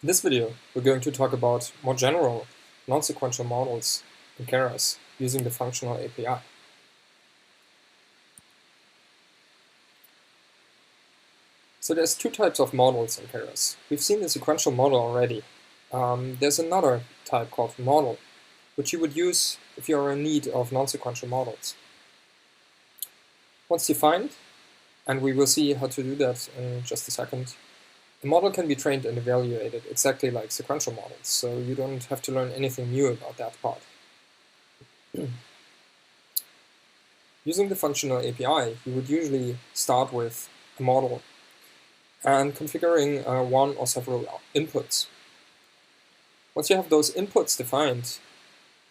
In this video, we're going to talk about more general non-sequential models in Keras using the functional API. So there's two types of models in Keras. We've seen the sequential model already. There's another type called model, which you would use if you're in need of non-sequential models. Once defined, and we will see how to do that in just a second, the model can be trained and evaluated exactly like sequential models, so you don't have to learn anything new about that part. Using the functional API, you would usually start with a model and configuring one or several inputs. Once you have those inputs defined,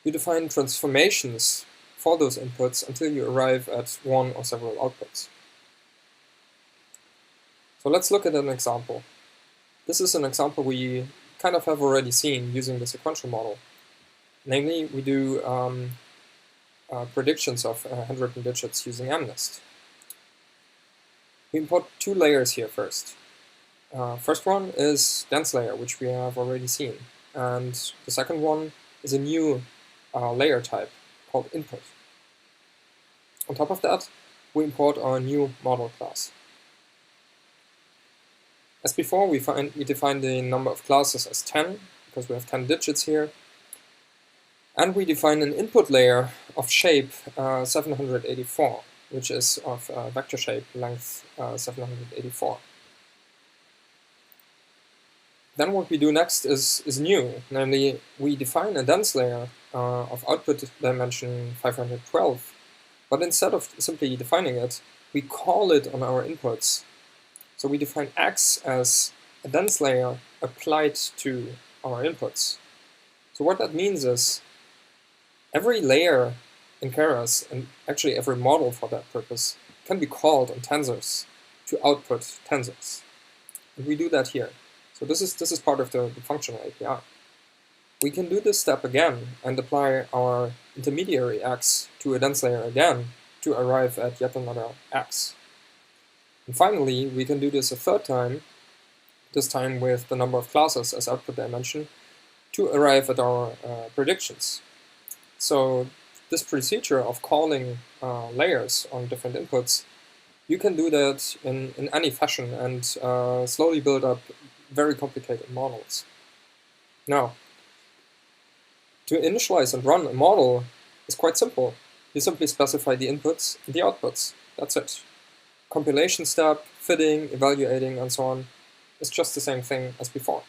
you define transformations for those inputs until you arrive at one or several outputs. So let's look at an example. This is an example we kind of have already seen using the sequential model. Namely, we do predictions of handwritten digits using MNIST. We import two layers here first. First one is dense layer, which we have already seen. And the second one is a new layer type called input. On top of that, we import our new model class. As before, we define the number of classes as 10, because we have 10 digits here. And we define an input layer of shape 784, which is of vector shape length 784. Then what we do next is new, namely we define a dense layer of output dimension 512, but instead of simply defining it, we call it on our inputs. So we define X as a dense layer applied to our inputs. So what that means is every layer in Keras, and actually every model for that purpose, can be called on tensors to output tensors. And we do that here. So this is part of the functional API. We can do this step again and apply our intermediary X to a dense layer again to arrive at yet another X. And finally, we can do this a third time, this time with the number of classes as output dimension, to arrive at our predictions. So this procedure of calling layers on different inputs, you can do that in any fashion and slowly build up very complicated models. Now, to initialize and run a model is quite simple. You simply specify the inputs and the outputs. That's it. Compilation step, fitting, evaluating, and so on is just the same thing as before.